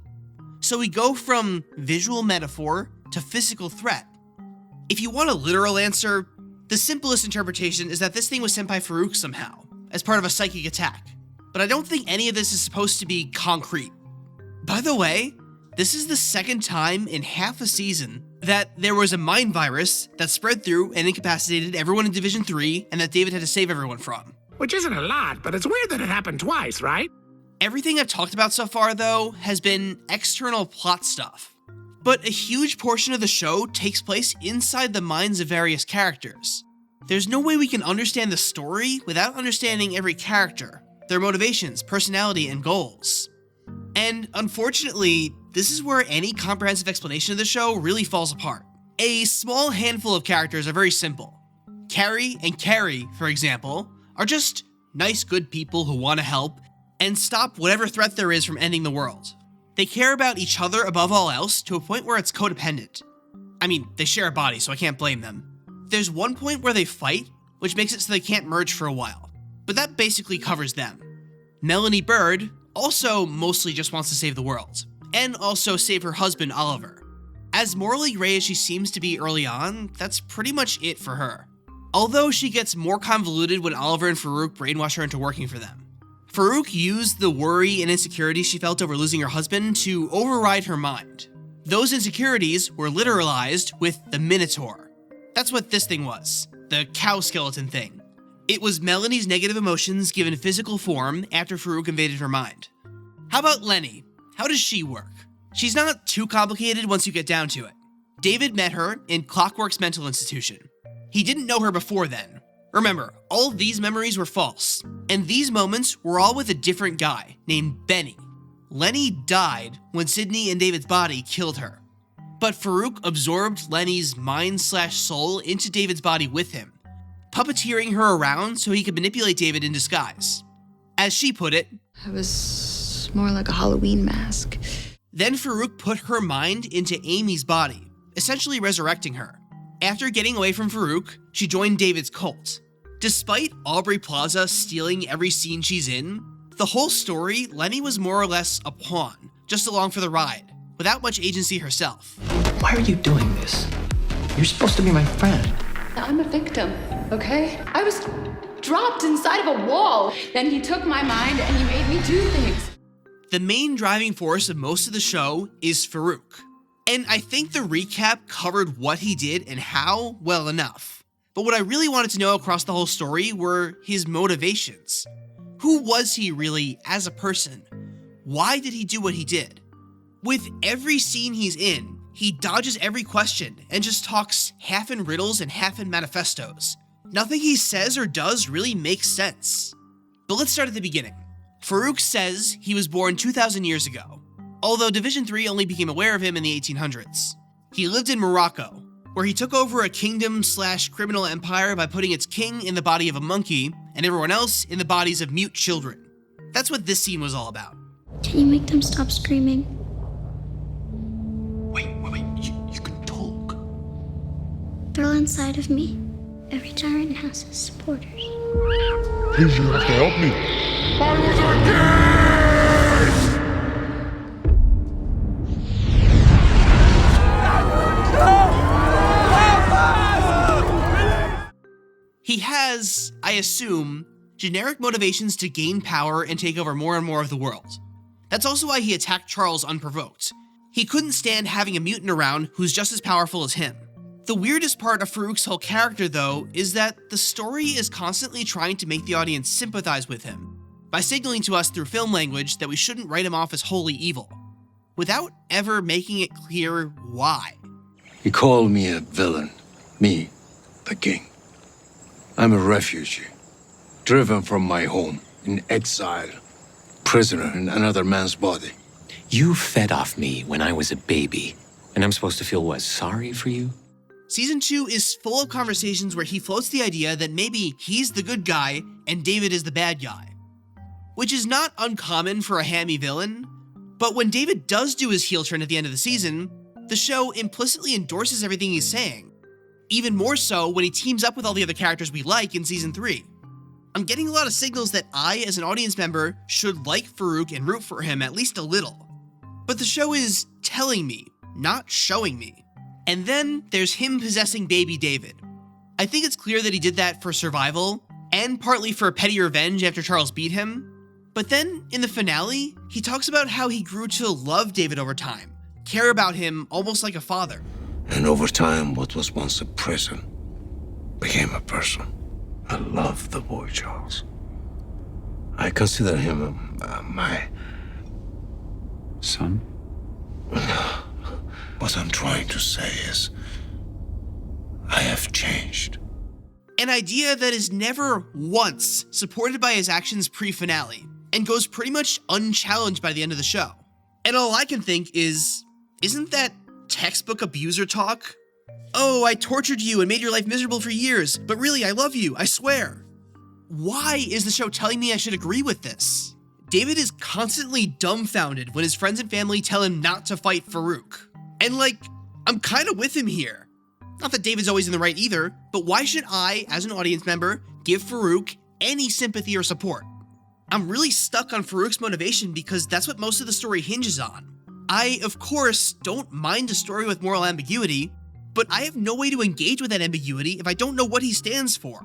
So we go from visual metaphor to physical threat. If you want a literal answer, the simplest interpretation is that this thing was sent by Farouk somehow, as part of a psychic attack, but I don't think any of this is supposed to be concrete. By the way, this is the second time in half a season that there was a mind virus that spread through and incapacitated everyone in Division 3 and that David had to save everyone from.
Which isn't a lot, but it's weird that it happened twice, right?
Everything I've talked about so far, though, has been external plot stuff. But a huge portion of the show takes place inside the minds of various characters. There's no way we can understand the story without understanding every character, their motivations, personality, and goals. And unfortunately, this is where any comprehensive explanation of the show really falls apart. A small handful of characters are very simple. Cary and Kerry, for example, are just nice, good people who want to help and stop whatever threat there is from ending the world. They care about each other above all else to a point where it's codependent. I mean, they share a body, so I can't blame them. There's one point where they fight, which makes it so they can't merge for a while, but that basically covers them. Melanie Bird also mostly just wants to save the world, and also save her husband Oliver. As morally gray as she seems to be early on, that's pretty much it for her. Although she gets more convoluted when Oliver and Farouk brainwash her into working for them. Farouk used the worry and insecurity she felt over losing her husband to override her mind. Those insecurities were literalized with the Minotaur. That's what this thing was, the cow skeleton thing. It was Melanie's negative emotions given physical form after Farouk invaded her mind. How about Lenny? How does she work? She's not too complicated once you get down to it. David met her in Clockwork's mental institution. He didn't know her before then. Remember, all of these memories were false, and these moments were all with a different guy named Benny. Lenny died when Sydney and David's body killed her. But Farouk absorbed Lenny's mind/soul into David's body with him, puppeteering her around so he could manipulate David in disguise. As she put it,
I was more like a Halloween mask.
Then Farouk put her mind into Amy's body, essentially resurrecting her. After getting away from Farouk, she joined David's cult. Despite Aubrey Plaza stealing every scene she's in, the whole story, Lenny was more or less a pawn, just along for the ride, without much agency herself.
Why are you doing this? You're supposed to be my friend.
I'm a victim, okay? I was dropped inside of a wall. Then he took my mind and he made me do things.
The main driving force of most of the show is Farouk. And I think the recap covered what he did and how well enough. But what I really wanted to know across the whole story were his motivations. Who was he really as a person? Why did he do what he did? With every scene he's in, he dodges every question and just talks half in riddles and half in manifestos. Nothing he says or does really makes sense. But let's start at the beginning. Farouk says he was born 2,000 years ago, although Division 3 only became aware of him in the 1800s. He lived in Morocco, where he took over a kingdom/criminal empire by putting its king in the body of a monkey and everyone else in the bodies of mute children. That's what this scene was all about.
Can you make them stop screaming?
Wait, you can talk.
They're all inside of me. Every tyrant has his supporters.
Please, you have to help me. I was a kid!
He has, I assume, generic motivations to gain power and take over more and more of the world. That's also why he attacked Charles unprovoked. He couldn't stand having a mutant around who's just as powerful as him. The weirdest part of Farouk's whole character, though, is that the story is constantly trying to make the audience sympathize with him, by signaling to us through film language that we shouldn't write him off as wholly evil, without ever making it clear why.
He called me a villain. Me, the king. I'm a refugee, driven from my home, in exile, prisoner in another man's body.
You fed off me when I was a baby, and I'm supposed to feel what, sorry for you?
Season 2 is full of conversations where he floats the idea that maybe he's the good guy and David is the bad guy. Which is not uncommon for a hammy villain, but when David does do his heel turn at the end of the season, the show implicitly endorses everything he's saying. Even more so when he teams up with all the other characters we like in Season 3. I'm getting a lot of signals that I, as an audience member, should like Farouk and root for him at least a little. But the show is telling me, not showing me. And then there's him possessing baby David. I think it's clear that he did that for survival, and partly for petty revenge after Charles beat him. But then, in the finale, he talks about how he grew to love David over time, care about him almost like a father.
And over time, what was once a prison became a person. I love the boy, Charles. I consider him my
son.
What I'm trying to say is, I have changed.
An idea that is never once supported by his actions pre-finale, and goes pretty much unchallenged by the end of the show. And all I can think is, isn't that textbook abuser talk? Oh, I tortured you and made your life miserable for years, but really, I love you, I swear. Why is the show telling me I should agree with this? David is constantly dumbfounded when his friends and family tell him not to fight Farouk. And I'm kind of with him here. Not that David's always in the right either, but why should I, as an audience member, give Farouk any sympathy or support? I'm really stuck on Farouk's motivation because that's what most of the story hinges on. I, of course, don't mind a story with moral ambiguity, but I have no way to engage with that ambiguity if I don't know what he stands for.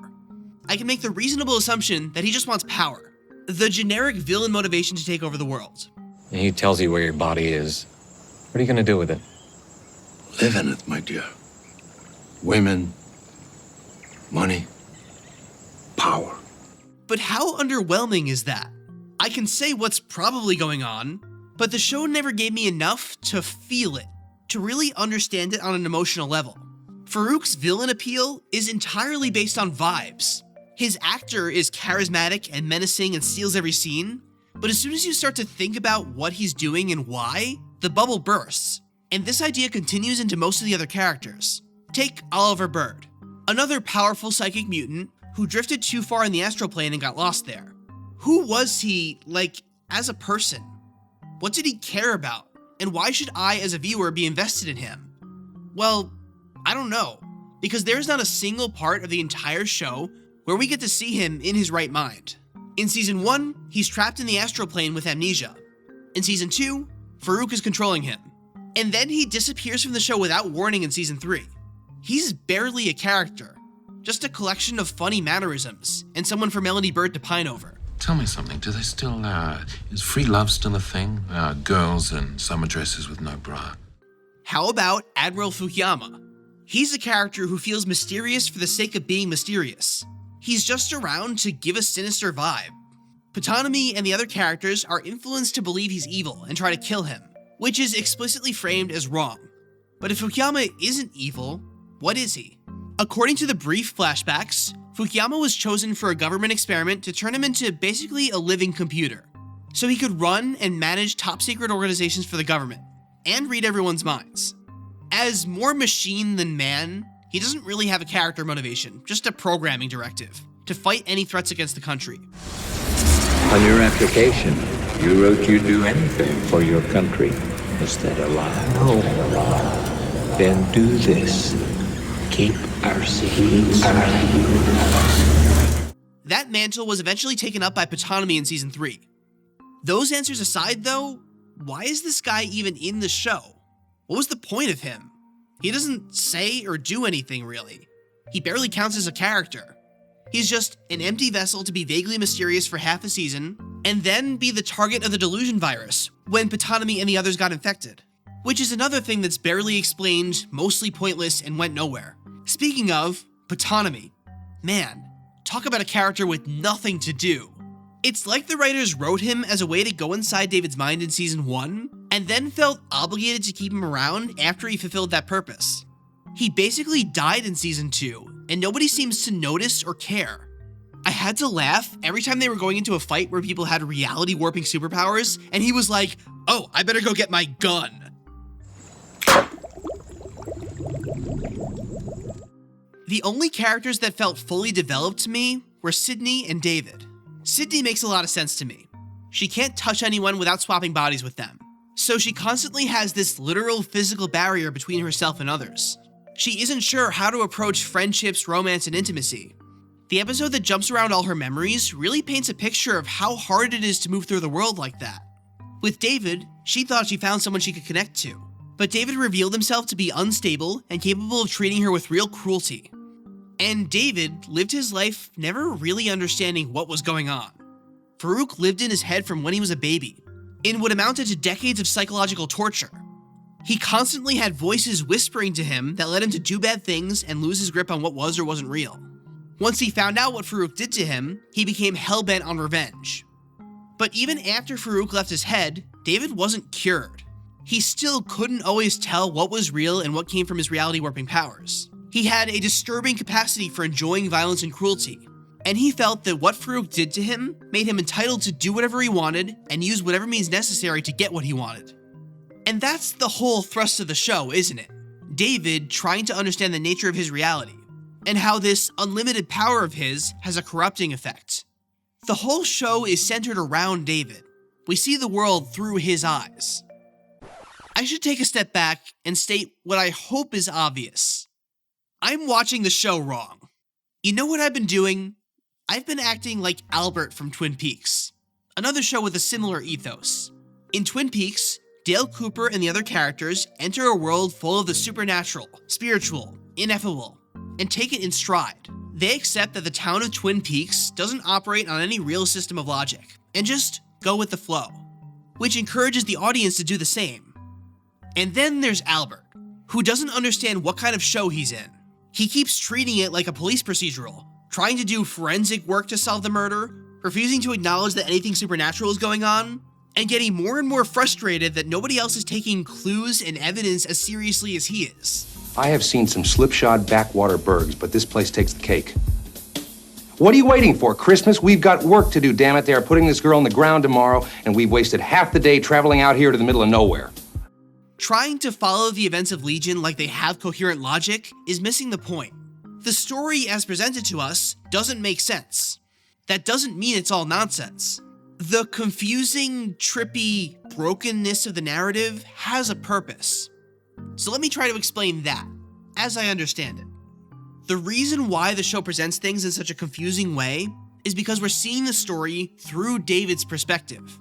I can make the reasonable assumption that he just wants power, the generic villain motivation to take over the world.
And he tells you where your body is. What are you going to do with it?
Live in it, my dear. Women, money, power.
But how underwhelming is that? I can say what's probably going on, but the show never gave me enough to feel it, to really understand it on an emotional level. Farouk's villain appeal is entirely based on vibes. His actor is charismatic and menacing and steals every scene, but as soon as you start to think about what he's doing and why, the bubble bursts. And this idea continues into most of the other characters. Take Oliver Bird, another powerful psychic mutant who drifted too far in the Astral Plane and got lost there. Who was he, as a person? What did he care about? And why should I, as a viewer, be invested in him? Well, I don't know, because there's not a single part of the entire show where we get to see him in his right mind. In Season 1, he's trapped in the Astral Plane with amnesia. In Season 2, Farouk is controlling him. And then he disappears from the show without warning in Season 3. He's barely a character, just a collection of funny mannerisms, and someone for Melanie Bird to pine over.
Tell me something. Do they still, is free love still a thing? Girls in summer dresses with no bra.
How about Admiral Fukuyama? He's a character who feels mysterious for the sake of being mysterious. He's just around to give a sinister vibe. Ptonomy and the other characters are influenced to believe he's evil and try to kill him, which is explicitly framed as wrong. But if Fukuyama isn't evil, what is he? According to the brief flashbacks, Fukuyama was chosen for a government experiment to turn him into basically a living computer, so he could run and manage top-secret organizations for the government, and read everyone's minds. As more machine than man, he doesn't really have a character motivation, just a programming directive, to fight any threats against the country.
On your application, you wrote you'd do anything for your country. Is that a lie? No. Then do this. Keep our secrets.
That mantle was eventually taken up by Ptonomy in Season 3. Those answers aside, though, why is this guy even in the show? What was the point of him? He doesn't say or do anything, really. He barely counts as a character. He's just an empty vessel to be vaguely mysterious for half a season, and then be the target of the delusion virus when Ptonomy and the others got infected. Which is another thing that's barely explained, mostly pointless, and went nowhere. Speaking of Ptonomy, man, talk about a character with nothing to do. It's like the writers wrote him as a way to go inside David's mind in Season 1, and then felt obligated to keep him around after he fulfilled that purpose. He basically died in Season 2, and nobody seems to notice or care. I had to laugh every time they were going into a fight where people had reality warping superpowers, and he was like, "Oh, I better go get my gun." The only characters that felt fully developed to me were Sydney and David. Sydney makes a lot of sense to me. She can't touch anyone without swapping bodies with them, so she constantly has this literal physical barrier between herself and others. She isn't sure how to approach friendships, romance, and intimacy. The episode that jumps around all her memories really paints a picture of how hard it is to move through the world like that. With David, she thought she found someone she could connect to, but David revealed himself to be unstable and capable of treating her with real cruelty. And David lived his life never really understanding what was going on. Farouk lived in his head from when he was a baby, in what amounted to decades of psychological torture. He constantly had voices whispering to him that led him to do bad things and lose his grip on what was or wasn't real. Once he found out what Farouk did to him, he became hell-bent on revenge. But even after Farouk left his head, David wasn't cured. He still couldn't always tell what was real and what came from his reality-warping powers. He had a disturbing capacity for enjoying violence and cruelty, and he felt that what Farouk did to him made him entitled to do whatever he wanted and use whatever means necessary to get what he wanted. And that's the whole thrust of the show, isn't it? David trying to understand the nature of his reality, and how this unlimited power of his has a corrupting effect. The whole show is centered around David. We see the world through his eyes. I should take a step back and state what I hope is obvious. I'm watching the show wrong. You know what I've been doing? I've been acting like Albert from Twin Peaks, another show with a similar ethos. In Twin Peaks, Dale Cooper and the other characters enter a world full of the supernatural, spiritual, ineffable, and take it in stride. They accept that the town of Twin Peaks doesn't operate on any real system of logic, and just go with the flow, which encourages the audience to do the same. And then there's Albert, who doesn't understand what kind of show he's in. He keeps treating it like a police procedural, trying to do forensic work to solve the murder, refusing to acknowledge that anything supernatural is going on, and getting more and more frustrated that nobody else is taking clues and evidence as seriously as he is.
I have seen some slipshod backwater bergs, but this place takes the cake. What are you waiting for, Christmas? We've got work to do, damn it. They are putting this girl on the ground tomorrow, and we've wasted half the day traveling out here to the middle of nowhere.
Trying to follow the events of Legion like they have coherent logic is missing the point. The story as presented to us doesn't make sense. That doesn't mean it's all nonsense. The confusing, trippy brokenness of the narrative has a purpose. So let me try to explain that, as I understand it. The reason why the show presents things in such a confusing way is because we're seeing the story through David's perspective.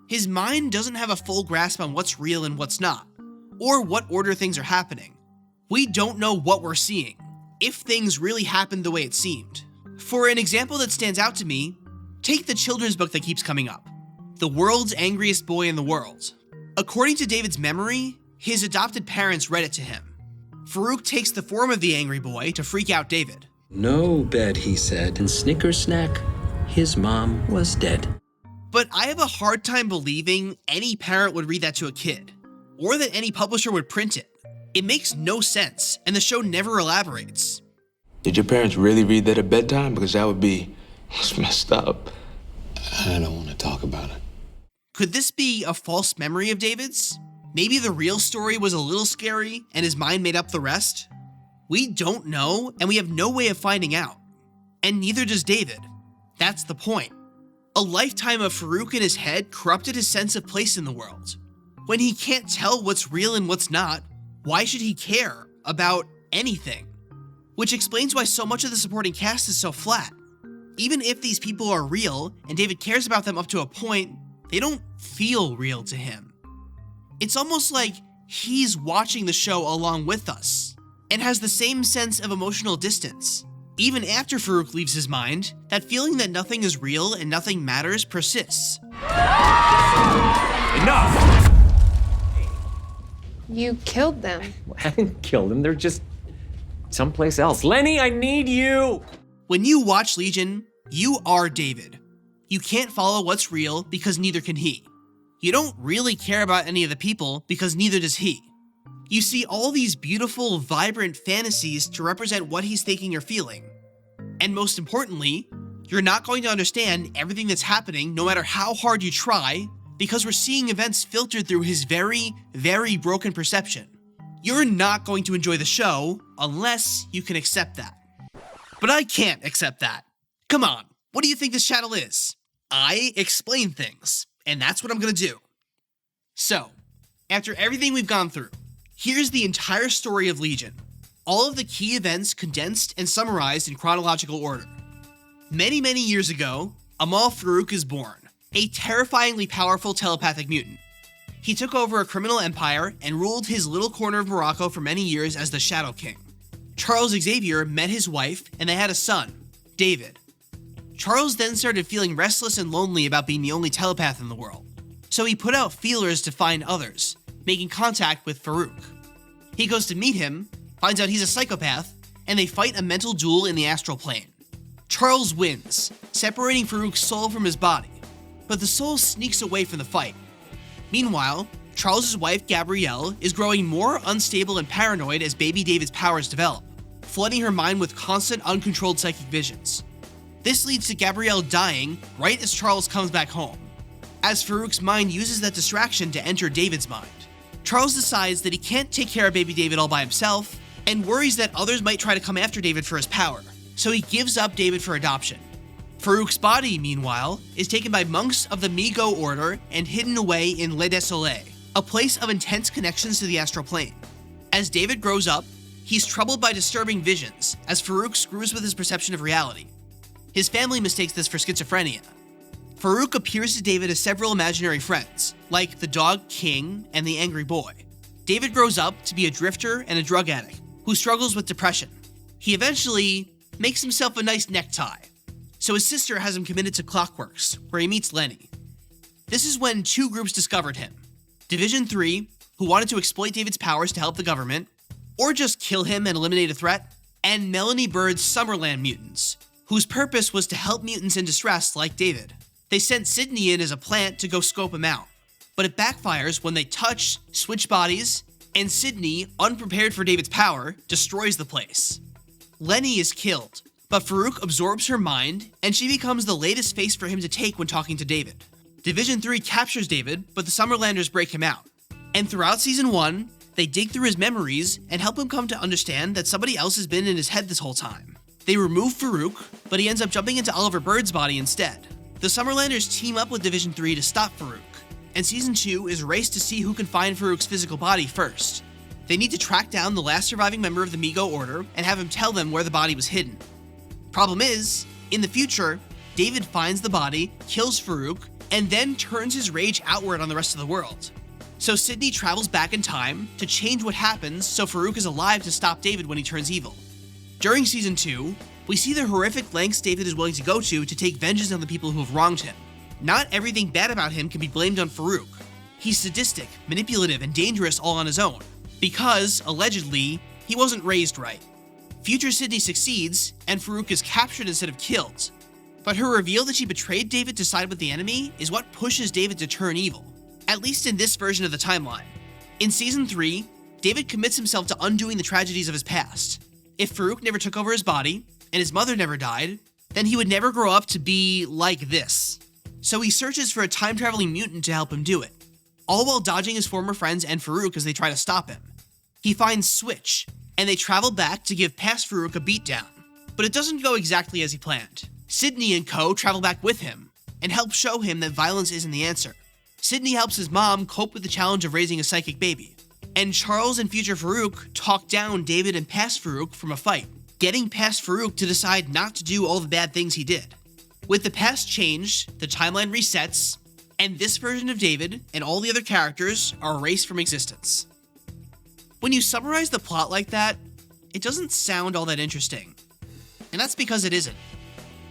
His mind doesn't have a full grasp on what's real and what's not, or what order things are happening. We don't know what we're seeing, if things really happened the way it seemed. For an example that stands out to me, take the children's book that keeps coming up, The World's Angriest Boy in the World. According to David's memory, his adopted parents read it to him. Farouk takes the form of the angry boy to freak out David.
No bed, he said, and snicker-snack, his mom was dead.
But I have a hard time believing any parent would read that to a kid, or that any publisher would print it. It makes no sense, and the show never elaborates.
Did your parents really read that at bedtime? Because that would be messed up.
I don't want to talk about it.
Could this be a false memory of David's? Maybe the real story was a little scary, and his mind made up the rest? We don't know, and we have no way of finding out. And neither does David. That's the point. A lifetime of Farouk in his head corrupted his sense of place in the world. When he can't tell what's real and what's not, why should he care about anything? Which explains why so much of the supporting cast is so flat. Even if these people are real, and David cares about them up to a point, they don't feel real to him. It's almost like he's watching the show along with us, and has the same sense of emotional distance. Even after Farouk leaves his mind, that feeling that nothing is real and nothing matters persists.
Enough!
You killed them.
I didn't kill them, they're just someplace else. Lenny, I need you!
When you watch Legion, you are David. You can't follow what's real because neither can he. You don't really care about any of the people because neither does he. You see all these beautiful, vibrant fantasies to represent what he's thinking or feeling. And most importantly, you're not going to understand everything that's happening no matter how hard you try, because we're seeing events filtered through his very, very broken perception. You're not going to enjoy the show unless you can accept that. But I can't accept that. Come on, what do you think this channel is? I explain things, and that's what I'm gonna do. So, after everything we've gone through, here's the entire story of Legion. All of the key events condensed and summarized in chronological order. Many, many years ago, Amahl Farouk is born, a terrifyingly powerful telepathic mutant. He took over a criminal empire and ruled his little corner of Morocco for many years as the Shadow King. Charles Xavier met his wife and they had a son, David. Charles then started feeling restless and lonely about being the only telepath in the world, so he put out feelers to find others, making contact with Farouk. He goes to meet him, finds out he's a psychopath, and they fight a mental duel in the Astral Plane. Charles wins, separating Farouk's soul from his body, but the soul sneaks away from the fight. Meanwhile, Charles's wife Gabrielle is growing more unstable and paranoid as baby David's powers develop, flooding her mind with constant uncontrolled psychic visions. This leads to Gabrielle dying right as Charles comes back home, as Farouk's mind uses that distraction to enter David's mind. Charles decides that he can't take care of baby David all by himself, and worries that others might try to come after David for his power, so he gives up David for adoption. Farouk's body, meanwhile, is taken by monks of the Migo Order and hidden away in Désolé, a place of intense connections to the Astral Plane. As David grows up, he's troubled by disturbing visions, as Farouk screws with his perception of reality. His family mistakes this for schizophrenia. Farouk appears to David as several imaginary friends, like the dog King and the angry boy. David grows up to be a drifter and a drug addict who struggles with depression. He eventually makes himself a nice necktie, so his sister has him committed to Clockworks, where he meets Lenny. This is when two groups discovered him. Division 3, who wanted to exploit David's powers to help the government, or just kill him and eliminate a threat, and Melanie Bird's Summerland mutants, whose purpose was to help mutants in distress like David. They sent Sydney in as a plant to go scope him out, but it backfires when they touch, switch bodies, and Sydney, unprepared for David's power, destroys the place. Lenny is killed, but Farouk absorbs her mind, and she becomes the latest face for him to take when talking to David. Division 3 captures David, but the Summerlanders break him out. And throughout Season 1, they dig through his memories and help him come to understand that somebody else has been in his head this whole time. They remove Farouk, but he ends up jumping into Oliver Bird's body instead. The Summerlanders team up with Division 3 to stop Farouk, and Season 2 is a race to see who can find Farouk's physical body first. They need to track down the last surviving member of the Migo Order and have him tell them where the body was hidden. Problem is, in the future, David finds the body, kills Farouk, and then turns his rage outward on the rest of the world. So Sydney travels back in time to change what happens so Farouk is alive to stop David when he turns evil. During Season 2, we see the horrific lengths David is willing to go to take vengeance on the people who have wronged him. Not everything bad about him can be blamed on Farouk. He's sadistic, manipulative, and dangerous all on his own, because, allegedly, he wasn't raised right. Future Sydney succeeds, and Farouk is captured instead of killed. But her reveal that she betrayed David to side with the enemy is what pushes David to turn evil, at least in this version of the timeline. In Season 3, David commits himself to undoing the tragedies of his past. If Farouk never took over his body, and his mother never died, then he would never grow up to be like this. So he searches for a time-traveling mutant to help him do it, all while dodging his former friends and Farouk as they try to stop him. He finds Switch, and they travel back to give past Farouk a beatdown, but it doesn't go exactly as he planned. Sydney and co. travel back with him, and help show him that violence isn't the answer. Sydney helps his mom cope with the challenge of raising a psychic baby, and Charles and future Farouk talk down David and past Farouk from a fight, getting past Farouk to decide not to do all the bad things he did. With the past changed, the timeline resets, and this version of David and all the other characters are erased from existence. When you summarize the plot like that, it doesn't sound all that interesting. And that's because it isn't.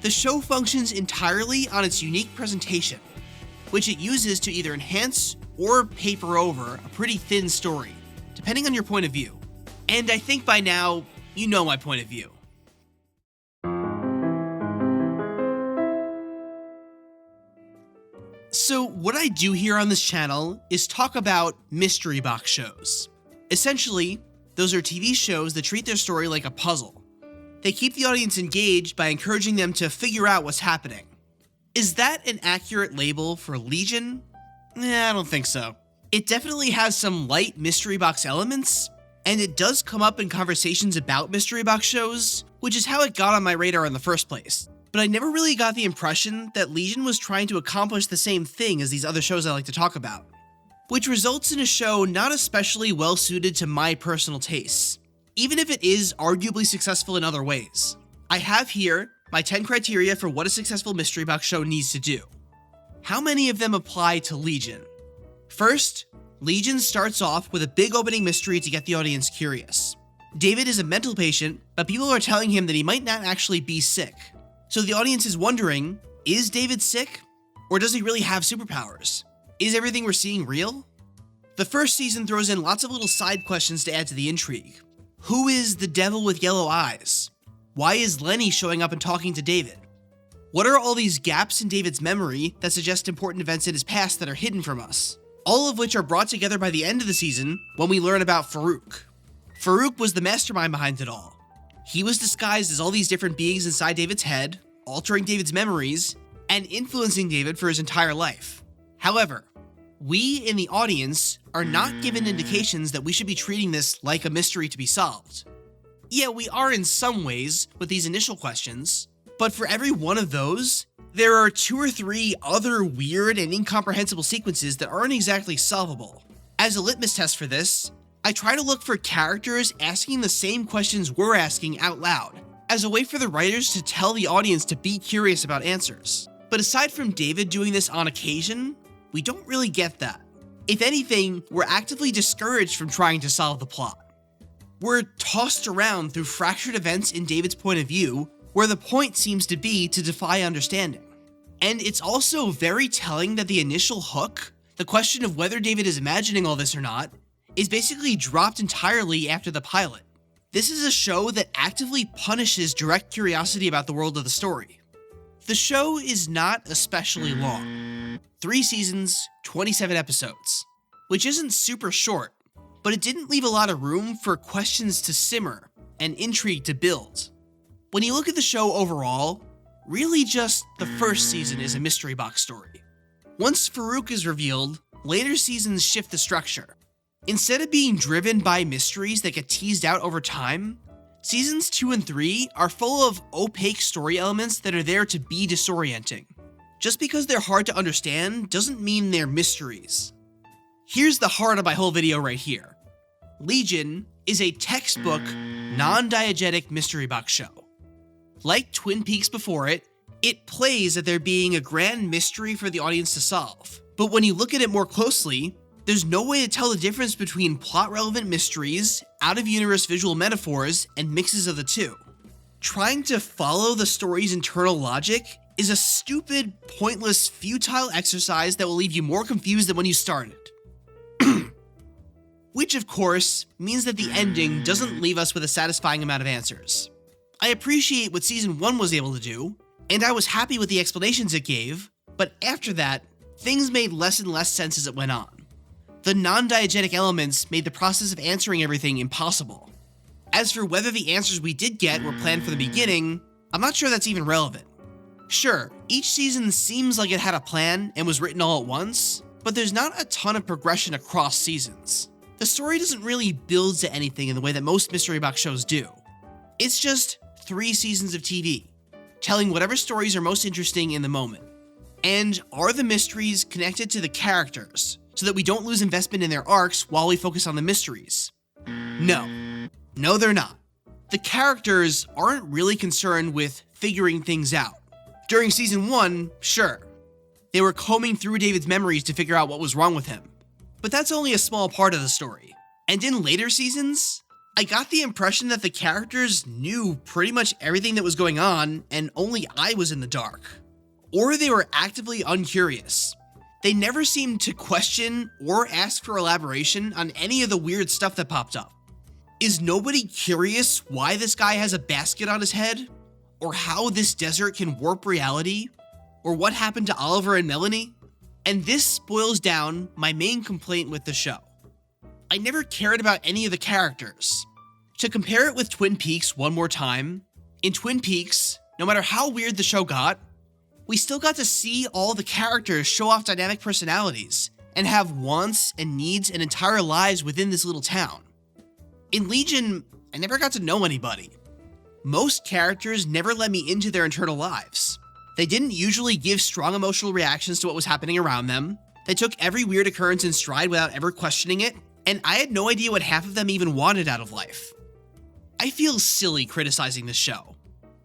The show functions entirely on its unique presentation, which it uses to either enhance or paper over a pretty thin story, depending on your point of view. And I think by now, you know my point of view. So what I do here on this channel is talk about mystery box shows. Essentially, those are TV shows that treat their story like a puzzle. They keep the audience engaged by encouraging them to figure out what's happening. Is that an accurate label for Legion? I don't think so. It definitely has some light mystery box elements, and it does come up in conversations about mystery box shows, which is how it got on my radar in the first place. But I never really got the impression that Legion was trying to accomplish the same thing as these other shows I like to talk about, which results in a show not especially well suited to my personal tastes, even if it is arguably successful in other ways. I have here my 10 criteria for what a successful mystery box show needs to do. How many of them apply to Legion? First, Legion starts off with a big opening mystery to get the audience curious. David is a mental patient, but people are telling him that he might not actually be sick. So the audience is wondering, is David sick? Or does he really have superpowers? Is everything we're seeing real? The first season throws in lots of little side questions to add to the intrigue. Who is the devil with yellow eyes? Why is Lenny showing up and talking to David? What are all these gaps in David's memory that suggest important events in his past that are hidden from us? All of which are brought together by the end of the season when we learn about Farouk. Farouk was the mastermind behind it all. He was disguised as all these different beings inside David's head, altering David's memories, and influencing David for his entire life. However, we in the audience are not given indications that we should be treating this like a mystery to be solved. Yeah, we are in some ways with these initial questions, but for every one of those, there are 2 or 3 other weird and incomprehensible sequences that aren't exactly solvable. As a litmus test for this, I try to look for characters asking the same questions we're asking out loud, as a way for the writers to tell the audience to be curious about answers. But aside from David doing this on occasion, we don't really get that. If anything, we're actively discouraged from trying to solve the plot. We're tossed around through fractured events in David's point of view, where the point seems to be to defy understanding. And it's also very telling that the initial hook, the question of whether David is imagining all this or not, is basically dropped entirely after the pilot. This is a show that actively punishes direct curiosity about the world of the story. The show is not especially long. 3 seasons, 27 episodes, which isn't super short, but it didn't leave a lot of room for questions to simmer and intrigue to build. When you look at the show overall, really just the first season is a mystery box story. Once Farouk is revealed, later seasons shift the structure. Instead of being driven by mysteries that get teased out over time, seasons 2 and 3 are full of opaque story elements that are there to be disorienting. Just because they're hard to understand doesn't mean they're mysteries. Here's the heart of my whole video right here. Legion is a textbook, non-diegetic mystery box show. Like Twin Peaks before it, it plays at there being a grand mystery for the audience to solve. But when you look at it more closely, there's no way to tell the difference between plot-relevant mysteries, out-of-universe visual metaphors, and mixes of the two. Trying to follow the story's internal logic is a stupid, pointless, futile exercise that will leave you more confused than when you started. Which, of course, means that the ending doesn't leave us with a satisfying amount of answers. I appreciate what Season 1 was able to do, and I was happy with the explanations it gave, but after that, things made less and less sense as it went on. The non-diegetic elements made the process of answering everything impossible. As for whether the answers we did get were planned from the beginning, I'm not sure that's even relevant. Sure, each season seems like it had a plan and was written all at once, but there's not a ton of progression across seasons. The story doesn't really build to anything in the way that most mystery box shows do. It's just 3 seasons of TV, telling whatever stories are most interesting in the moment. And are the mysteries connected to the characters, so that we don't lose investment in their arcs while we focus on the mysteries? No, they're not. The characters aren't really concerned with figuring things out. During season 1, sure, they were combing through David's memories to figure out what was wrong with him. But that's only a small part of the story. And in later seasons, I got the impression that the characters knew pretty much everything that was going on, and only I was in the dark. Or they were actively uncurious. They never seemed to question or ask for elaboration on any of the weird stuff that popped up. Is nobody curious why this guy has a basket on his head? Or how this desert can warp reality? Or what happened to Oliver and Melanie? And this boils down my main complaint with the show. I never cared about any of the characters. To compare it with Twin Peaks one more time, in Twin Peaks, no matter how weird the show got, we still got to see all the characters show off dynamic personalities and have wants and needs and entire lives within this little town. In Legion, I never got to know anybody. Most characters never let me into their internal lives. They didn't usually give strong emotional reactions to what was happening around them. They took every weird occurrence in stride without ever questioning it, and I had no idea what half of them even wanted out of life. I feel silly criticizing this show.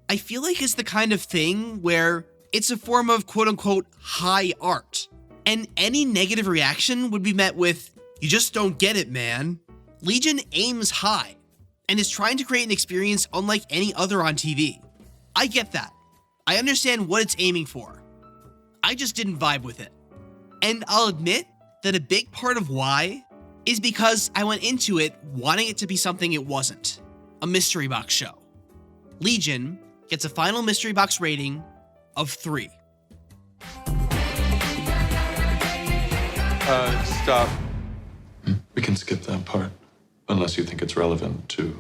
I feel like it's the kind of thing where it's a form of quote-unquote high art, and any negative reaction would be met with, "You just don't get it, man." Legion aims high. and is trying to create an experience unlike any other on TV. I get that. I understand what it's aiming for. I just didn't vibe with it. And I'll admit that a big part of why is because I went into it wanting it to be something it wasn't, a mystery box show. Legion gets a final mystery box rating of 3.
Stop. We can skip that part, unless you think it's relevant to